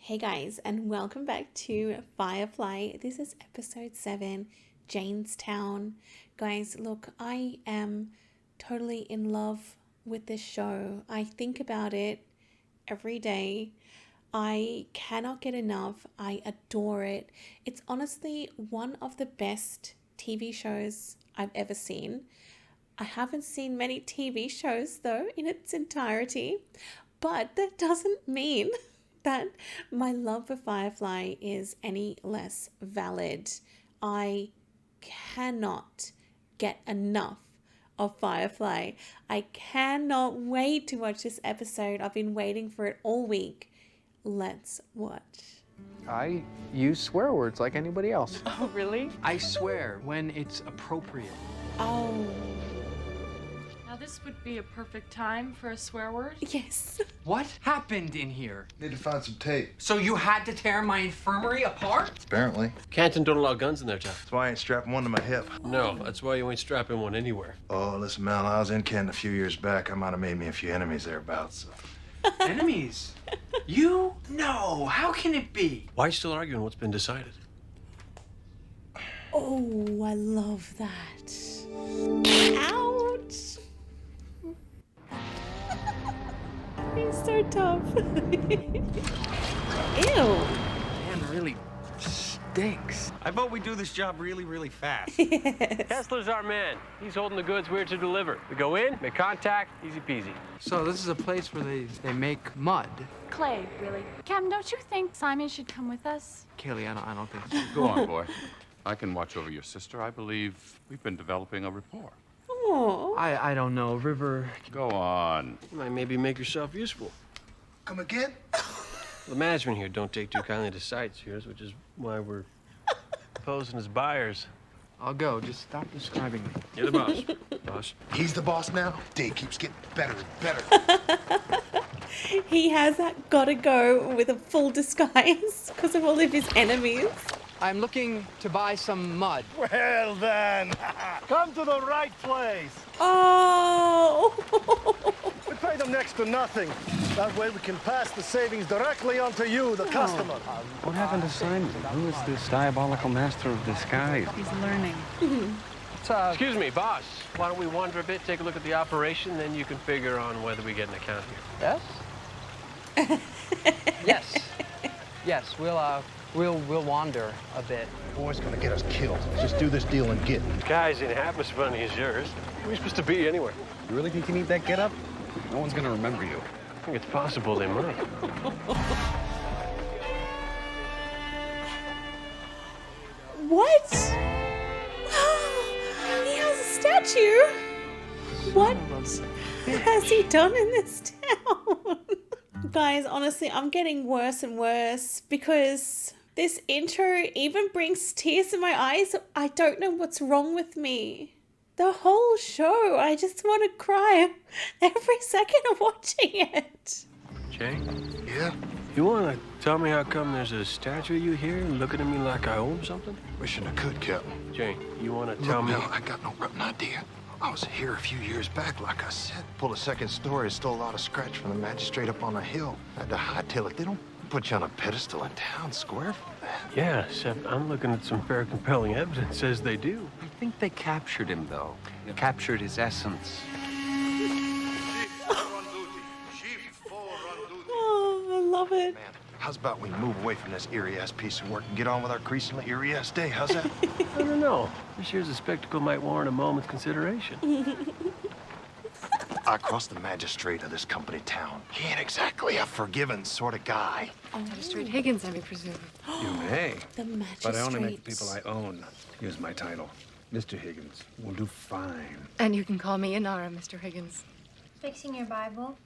Hey guys, and welcome back to Firefly. This is episode 7, Jaynestown. Guys, look, I am totally in love with this show. I think about it every day. I cannot get enough. I adore it. It's honestly one of the best TV shows I've ever seen. I haven't seen many TV shows though in its entirety, but that doesn't mean that my love for Firefly is any less valid. I cannot get enough of Firefly. I cannot wait to watch this episode. I've been waiting for it all week. Let's watch. I use swear words like anybody else. Oh, really? I swear when it's appropriate. Oh, Now this would be a perfect time for a swear word. yes. What happened in here? Need to find some tape. So you had to tear my infirmary apart? Apparently. Canton don't allow guns in their town. That's why I ain't strapping one to my hip. No, that's why you ain't strapping one anywhere. Oh, listen, Mel, I was in Canton a few years back. I might have made me a few enemies thereabouts. So. Enemies? You? No, how can it be? Why you still arguing what's been decided? Oh, I love that. Ouch. He's so tough. Ew. Man really stinks. I vote we do this job really fast. Yes. Kessler's our man. He's holding the goods we're to deliver. We go in, make contact, easy peasy. So this is a place where they make mud. Clay, really. Cam, don't you think Simon should come with us? Kaylee, I don't think so. Go on, boy. I can watch over your sister. I believe we've been developing a rapport. Oh. I don't know, River. Go on. You might maybe make yourself useful. Come again? The management here don't take too kindly to sightseers, which is why we're posing as buyers. I'll go. Just stop describing me. You're the boss. Boss. He's the boss now. Day keeps getting better and better. He has gotta go with a full disguise because of all of his enemies. I'm looking to buy some mud. Well then, come to the right place. Oh. We pay them next to nothing. That way we can pass the savings directly onto you, the customer. What happened to Simon? Who is this diabolical master of disguise? He's learning. Excuse me, boss. Why don't we wander a bit, take a look at the operation, then you can figure on whether we get an account here. Yes? Yes. Yes, we'll wander a bit. Boy's gonna get us killed. Just do this deal and get. Guys ain't half as funny as yours. Where are we supposed to be anyway? You really think you need that get-up? No one's gonna remember you. I think it's possible they might. What? He has a statue. What has he done in this town? Guys, honestly, I'm getting worse and worse because this intro even brings tears in my eyes. I don't know what's wrong with me. The whole show, I just want to cry every second of watching it. Jay, Yeah? you want to tell me how come there's a statue of you here and looking at me like I owe him something? Wishing I could, Captain. Jay, you want to tell Look, me? Mel, I got no rotten idea. I was here a few years back, like I said. Pulled a second story, stole a lot of scratch from the magistrate up on the hill. Had to hightail it. They don't put you on a pedestal in town square for that. Yeah, except I'm looking at some very compelling evidence says they do. I think they captured him, though. Captured his essence. Oh, I love it. Man, how's about we move away from this eerie-ass piece of work and get on with our increasingly eerie-ass day? How's that? I don't know. This year's a spectacle might warrant a moment's consideration. I crossed the magistrate of this company town. He ain't exactly a forgiving sort of guy. Magistrate Higgins, I presume. You may, The magistrate. but I only make the people I own. Here's my title. Mr. Higgins will do fine. And you can call me Inara, Mr. Higgins. Fixing your Bible.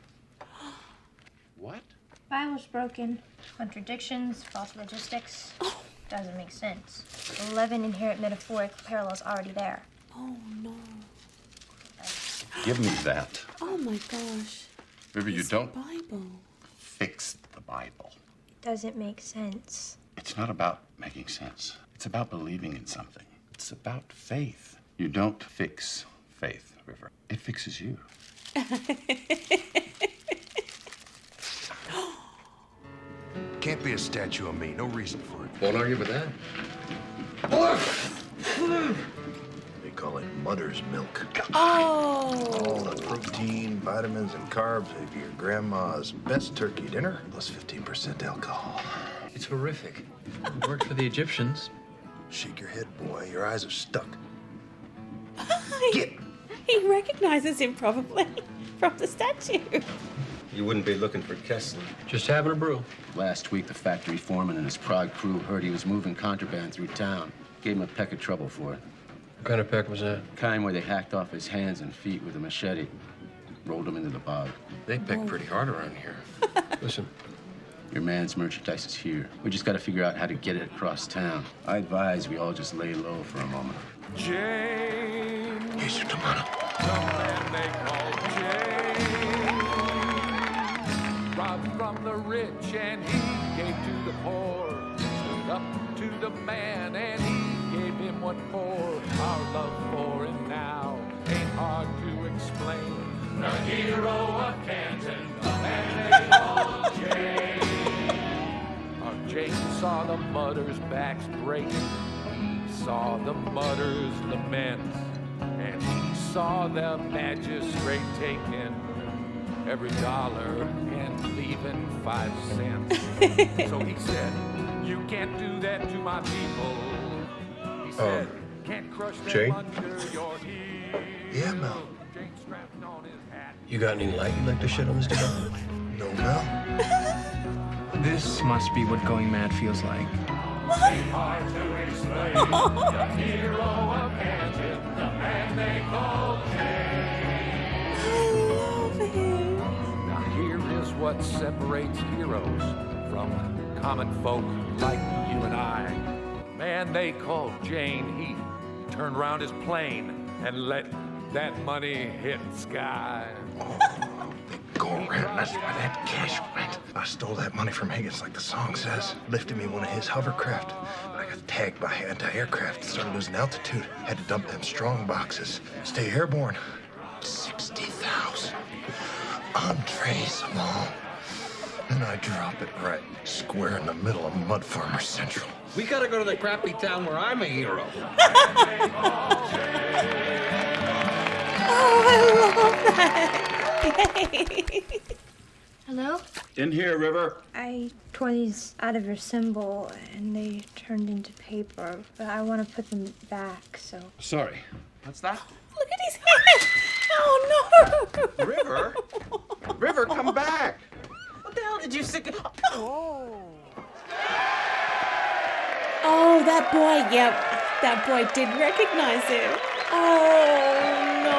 What? Bible's broken. Contradictions, false logistics. Doesn't make sense. 11 inherent metaphoric parallels already there. Oh no. Give me that. Oh my gosh. River, you His don't Bible. fix the Bible. It doesn't make sense. It's not about making sense. It's about believing in something. It's about faith. You don't fix faith, River. It fixes you. Can't be a statue of me. No reason for it. Won't argue with that. They call it mother's milk. Oh. All the protein, vitamins, and carbs of your grandma's best turkey dinner, plus 15% alcohol. It's horrific. It worked for the Egyptians. Shake your head, boy. Your eyes are stuck. Get. He recognizes him probably from the statue. You wouldn't be looking for Kessler. Just having a brew. Last week, the factory foreman and his Prague crew heard he was moving contraband through town. Gave him a peck of trouble for it. What kind of peck was that? Kind where they hacked off his hands and feet with a machete. Rolled him into the bog. They peck pretty hard around here. Listen, Your man's merchandise is here. We just gotta figure out how to get it across town. I advise we all just lay low for a moment. Jayne. Here's your tomato. Robbed from the rich and he gave to the poor. Stood up to the man and he gave him what for. Our love for him now ain't hard to explain. The hero of Canton, the man they call Jayne. Our Jayne saw the mutters' backs break. He saw the mutters lament. And he saw the magistrate taking every dollar and leaving 5 cents. So he said, you can't do that to my people. He said, can't crush them Jayne? under your heel. Yeah, Mel. Jayne strapped on his hat. You got any light you'd like to shed on this development? No, Mel. This must be what going mad feels like. Ain't hard to explain. The hero of Canton, the man they call Jayne. I love him. Now here is what separates heroes from common folk like you and I. Man they called Jayne, he turned around his plane and let that money hit the sky. Go around. That's where that cash went. I stole that money from Higgins, like the song says. Lifted me one of his hovercraft. But I got tagged by anti-aircraft and started losing altitude. Had to dump them strong boxes. Stay airborne. 60,000. Untraceable. And I drop it right square in the middle of Mud Farmer Central. We gotta go to the crappy town where I'm a hero. Oh, I love that. Yay. Hello? In here, River. I tore these out of your symbol and they turned into paper, but I want to put them back, so. Sorry. What's that? Look at his hand. Oh, no. River? River, come back. What the hell did you sick? Oh, that boy. Yep. That boy did recognize him. Oh, no.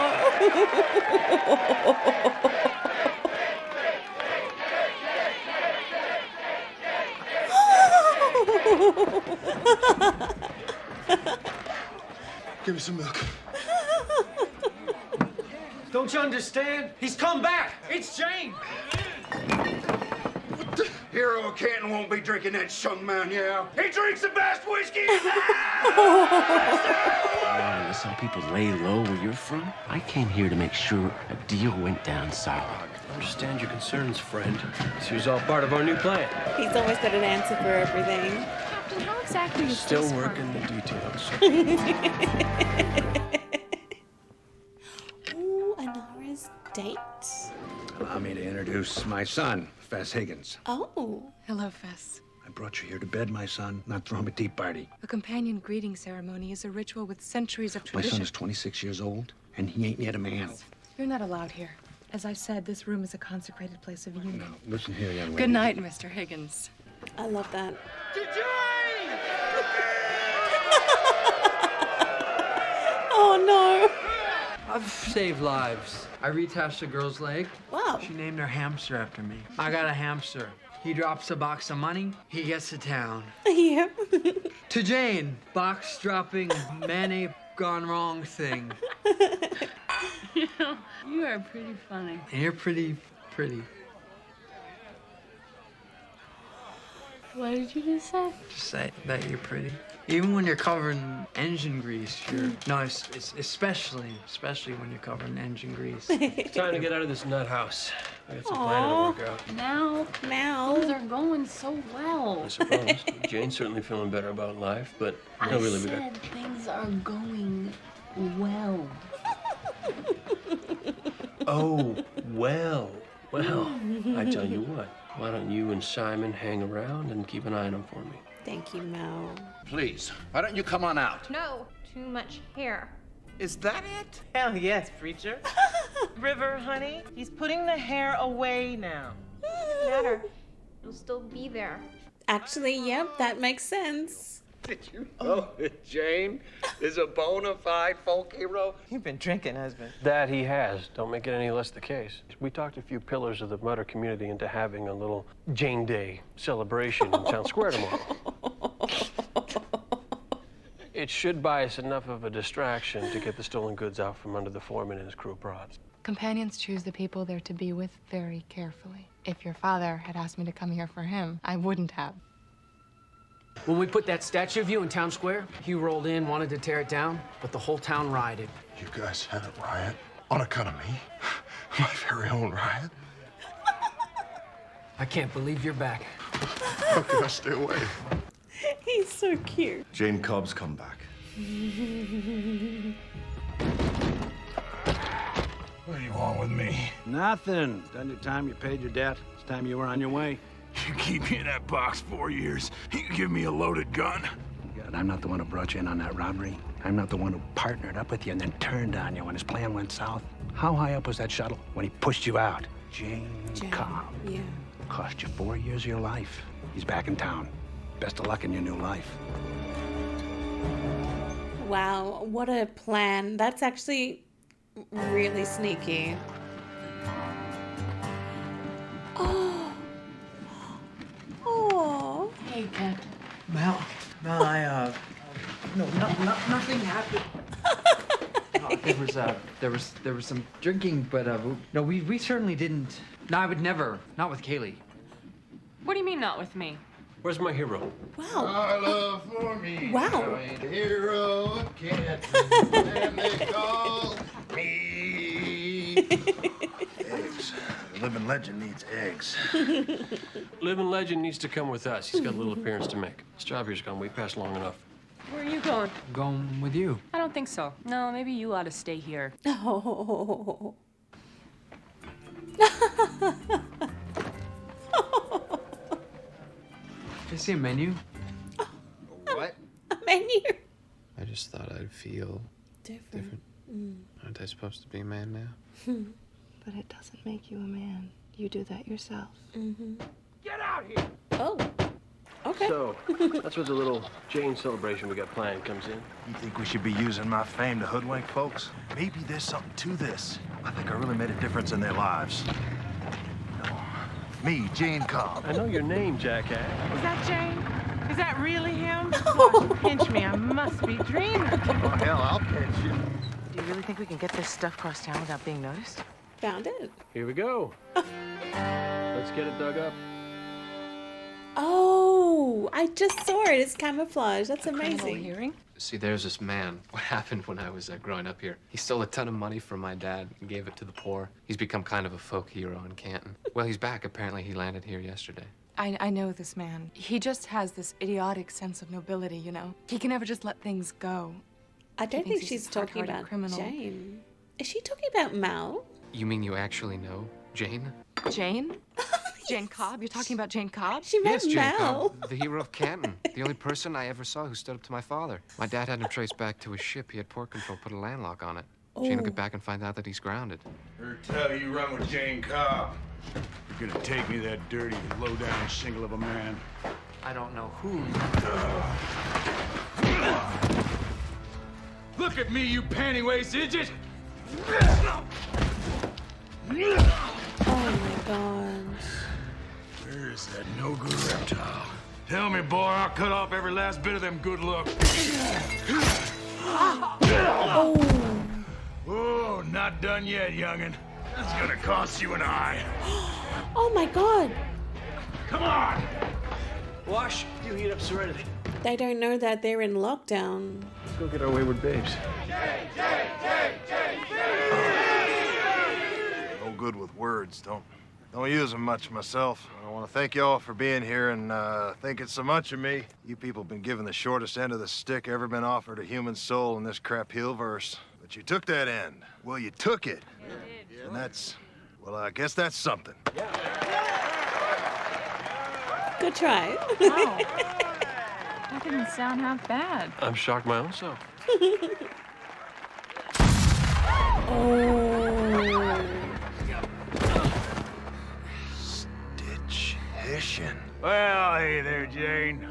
Give me some milk. Don't you understand? He's come back. It's Jayne. Hero of Canton won't be drinking that shung man, yeah? He drinks the best whiskey! Some people lay low where you're from. I came here to make sure a deal went down solid. I understand your concerns, friend. This was all part of our new plan. He's always got an answer for everything. Captain, how exactly is Still this working the details. Ooh, Inara's date. Allow me to introduce my son, Fess Higgins. Oh. Hello, Fess. I brought you here to bed, my son, not throw him a tea party. A companion greeting ceremony is a ritual with centuries of My tradition. son is 26 years old, and he ain't yet a man. You're not allowed here. As I've said, this room is a consecrated place of union. Now, listen here, young lady. Good night, Mr. Higgins. I love that. Oh, no. I've saved lives. I reattached a girl's leg. Wow. She named her hamster after me. I got a hamster. He drops a box of money. He gets to town. Yep. To Jayne, box dropping man gone wrong thing. You know, you are pretty funny. And you're pretty. What did you just say? Just say that you're pretty. Even when you're covered in engine grease, you're... No, it's especially when you're covered in engine grease. It's time to get out of this nut house. I got some planning to work out. Now. Things are going so well. I suppose. Jayne's certainly feeling better about life, but no, really, we got... things are going well. Oh, well. Well, I tell you what. Why don't you and Simon hang around and keep an eye on him for me? Thank you, Mel. Please, why don't you come on out? No, too much hair. Is that it? Hell yes, preacher. River, honey, he's putting the hair away now. Doesn't matter. It'll still be there. Actually, yep, that makes sense. Did you know that Jayne is a bona fide folk hero? You've been drinking, husband. That he has. Don't make it any less the case. We talked a few pillars of the Mutter community into having a little Jayne Day celebration in Town Square tomorrow. It should buy us enough of a distraction to get the stolen goods out from under the foreman and his crew of prods. Companions choose the people they're to be with very carefully. If your father had asked me to come here for him, I wouldn't have. When we put that statue of you in Town Square, you rolled in, wanted to tear it down, but the whole town rioted. You guys had a riot? On account of me? My very own riot? I can't believe you're back. How can I stay away? He's so cute. Jayne Cobb's come back. What do you want with me? Nothing. Done your time, you paid your debt. It's time you were on your way. You keep me in that box 4 years. You give me a loaded gun. God, I'm not the one who brought you in on that robbery. I'm not the one who partnered up with you and then turned on you when his plan went south. How high up was that shuttle when he pushed you out? Jayne Cobb. Yeah. Cost you 4 years of your life. He's back in town. Best of luck in your new life. Wow, what a plan. That's actually really sneaky. Oh. Oh. Hey, Captain. Mel, I, no, nothing happened. There was some drinking, but no, we certainly didn't. No, I would never. Not with Kaylee. What do you mean, not with me? Where's my hero? Wow. Our love for me. Wow. The hero of Canton, and they call me. Eggs. The living legend needs eggs. Living legend needs to come with us. He's got a little appearance to make. This job here's gone way past long enough. Where are you going? Going with you. I don't think so. No, maybe you ought to stay here. Oh. Did you see a menu? What? A menu. I just thought I'd feel different. Aren't I supposed to be a man now? But it doesn't make you a man. You do that yourself. Get out here! Oh. Okay. So, that's where the little Jayne celebration we got planned comes in. You think we should be using my fame to hoodwink folks? Maybe there's something to this. I think I really made a difference in their lives. Me, Jayne Cobb. I know your name, jackass. Is that Jayne? Is that really him? Gosh, pinch me. I must be dreaming. Oh, hell, I'll catch you. Do you really think we can get this stuff across town without being noticed? Found it. Here we go. Let's get it dug up. Oh, I just saw it. It's camouflage. That's amazing. Hearing? See, there's this man. What happened when I was growing up here? He stole a ton of money from my dad and gave it to the poor. He's become kind of a folk hero in Canton. Well, he's back. Apparently, he landed here yesterday. I know this man. He just has this idiotic sense of nobility, you know? He can never just let things go. I don't He think thinks he's she's a talking hard-hearted about criminal. Jayne. Is she talking about Mal? You mean you actually know Jayne? Jayne? Jayne Cobb? You're talking about Jayne Cobb? She meant Yes, Jayne Mal. Cobb, the hero of Canton. The only person I ever saw who stood up to my father. My dad had him traced back to his ship. He had port control, put a landlock on it. Jayne will get back and find out that he's grounded. Heard tell you run with Jayne Cobb. You're gonna take me, that dirty, low-down shingle of a man. I don't know who. Look at me, you panty-waist idiot! Oh my gosh. Where is that no-good reptile? Tell me, boy, I'll cut off every last bit of them good looks. Oh, not done yet, youngin'. That's gonna cost you an eye. Oh my god. Come on! Wash, you heat up Serenity. They don't know that they're in lockdown. Let's go get our wayward babes. No good with words. Don't use them much myself. I want to thank you all for being here and thinking so much of me. You people have been given the shortest end of the stick ever been offered a human soul in this crap hillverse. But you took that end. Well, you took it. And that's, well, I guess that's something. Good try. Wow. That didn't sound half bad. I'm shocked my own self. Oh. Stitch-ition. Well, hey there, Jayne.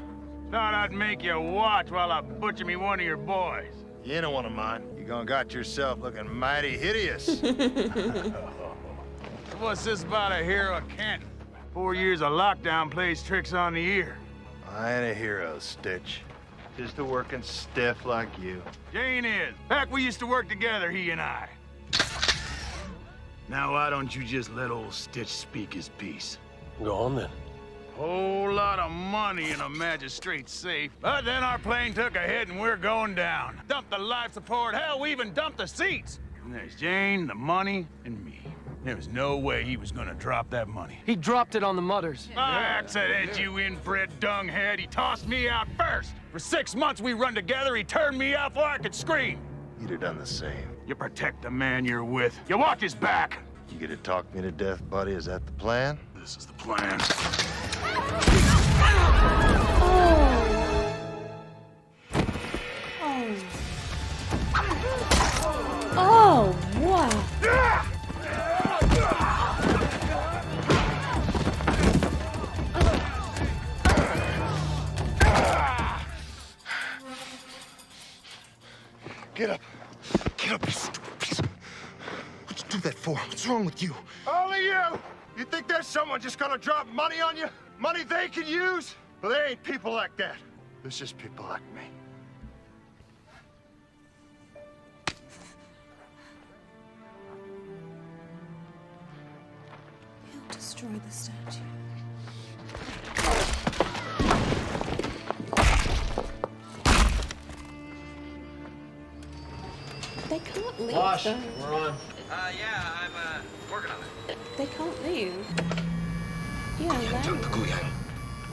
Thought I'd make you watch while I butcher me one of your boys. You don't want to mind. You gone got yourself looking mighty hideous. What's this about a hero of Canton? 4 years of lockdown plays tricks on the ear. I ain't a hero, Stitch. Just a working stiff like you. Jayne is. Back we used to work together, he and I. Now why don't you just let old Stitch speak his piece? Go on then. Whole lot of money in a magistrate's safe. But then our plane took a hit and we're going down. Dumped the life support. Hell, we even dumped the seats. And there's Jayne, the money, and me. There was no way he was gonna drop that money. He dropped it on the mutters. By accident, you inbred dunghead. He tossed me out first. For 6 months we run together. He turned me out before I could scream. You'd have done the same. You protect the man you're with. You watch his back. You get to talk me to death, buddy? Is that the plan? This is the plan. Oh, wow. Get up. Get up, you stupid piece of... What'd you do that for? What's wrong with you? All of you! You think there's someone just gonna drop money on you? Money they can use? Well, there ain't people like that. There's just people like me. He'll destroy the statue. They can't leave. Wash, though. we're on. Yeah, I'm working on it. They can't leave. Yeah, right.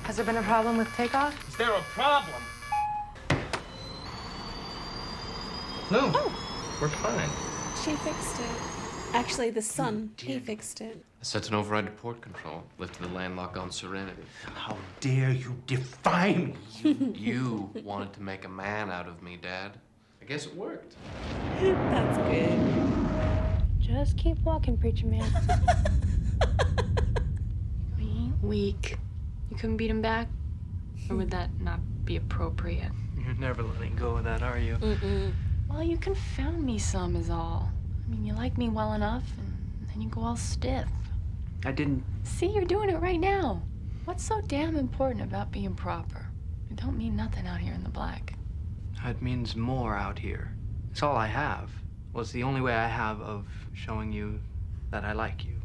Has there been a problem with takeoff? Is there a problem? No, we're fine. She fixed it. Actually, the son, he fixed it. I set an override to port control, lifted the landlock on Serenity. How dare you defy me? You wanted to make a man out of me, Dad. I guess it worked. That's good. Just keep walking, preacher man. He ain't weak. You couldn't beat him back? Or would that not be appropriate? You're never letting go of that, are you? Well, you confound me some is all. I mean, you like me well enough, and then you go all stiff. I didn't. See, you're doing it right now. What's so damn important about being proper? It don't mean nothing out here in the black. It means more out here. It's all I have. Well, it's the only way I have of showing you that I like you,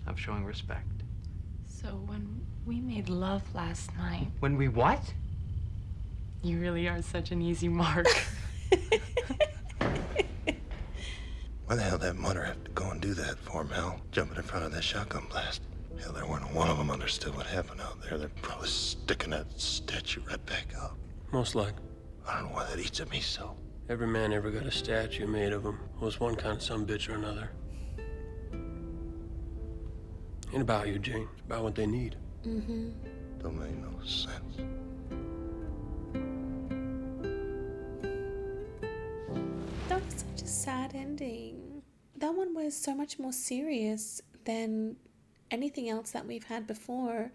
of showing respect. So when we made love last night... When we what? You really are such an easy mark. Why the hell that mutter have to go and do that for him, Hal? Jumping in front of that shotgun blast. Hell, there weren't one of them understood what happened out there. They're probably sticking that statue right back up. Most like. I don't know why that eats at me so. Every man ever got a statue made of him. Was one kind of sumbitch or another. Ain't about you, Jayne. It's about what they need. Don't make no sense. That was such a sad ending. That one was so much more serious than anything else that we've had before.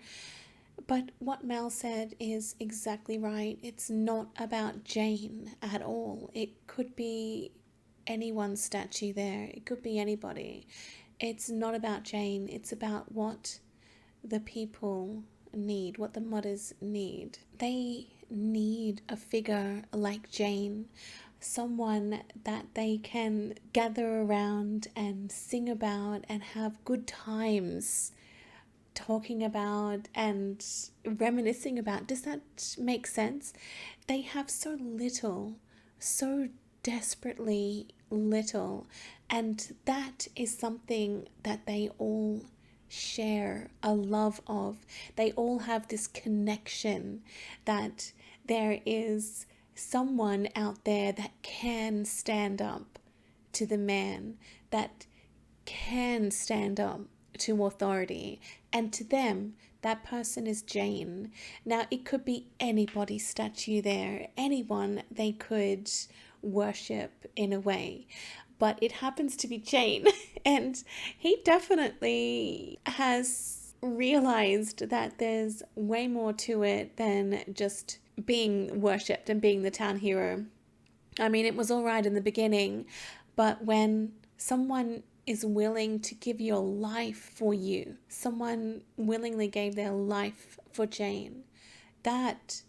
But what Mel said is exactly right. It's not about Jayne at all. It could be anyone's statue there. It could be anybody. It's not about Jayne. It's about what the people need, what the modders need. They need a figure like Jayne, someone that they can gather around and sing about and have good times talking about and reminiscing about. Does that make sense? They have so little, so desperately little, and that is something that they all share a love of. They all have this connection that there is someone out there that can stand up to the man, that can stand up to authority, and to them that person is Jayne. Now it could be anybody's statue there, anyone they could worship in a way, but it happens to be Jayne. And he definitely has realized that there's way more to it than just being worshipped and being the town hero. I mean, it was all right in the beginning, but when someone is willing to give your life for you, someone willingly gave their life for Jayne, that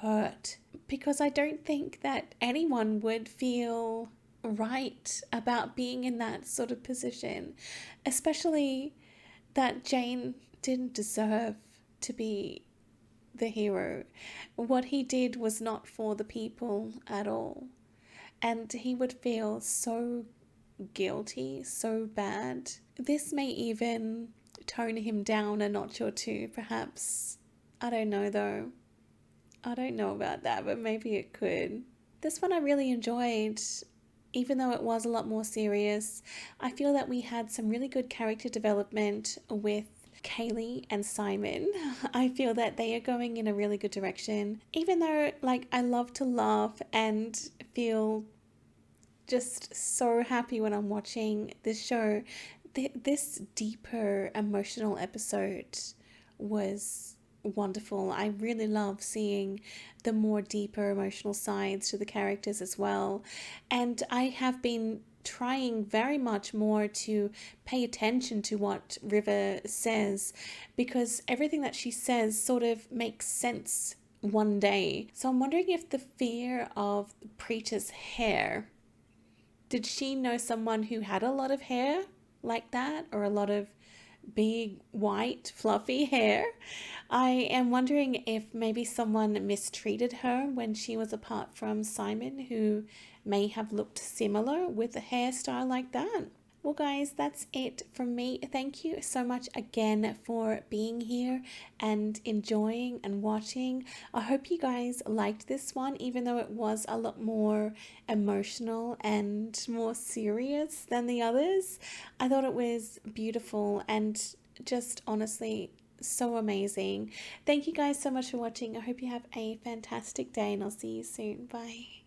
hurt, because I don't think that anyone would feel right about being in that sort of position, especially that Jayne didn't deserve to be the hero. What he did was not for the people at all, and he would feel so guilty, so bad. This may even tone him down a notch or two, perhaps. I don't know though. I don't know about that, but maybe it could. This one I really enjoyed, even though it was a lot more serious. I feel that we had some really good character development with Kaylee and Simon. I feel that they are going in a really good direction. Even though, like, I love to laugh and feel just so happy when I'm watching this show, this deeper emotional episode was wonderful. I really love seeing the more deeper emotional sides to the characters as well. And I have been trying very much more to pay attention to what River says, because everything that she says sort of makes sense one day. So I'm wondering if the fear of Preeta's hair, did she know someone who had a lot of hair like that, or a lot of big white fluffy hair? I am wondering if maybe someone mistreated her when she was apart from Simon, who may have looked similar with a hairstyle like that. Well guys, that's it from me. Thank you so much again for being here and enjoying and watching. I hope you guys liked this one, even though it was a lot more emotional and more serious than the others. I thought it was beautiful and just honestly so amazing. Thank you guys so much for watching. I hope you have a fantastic day, and I'll see you soon. Bye.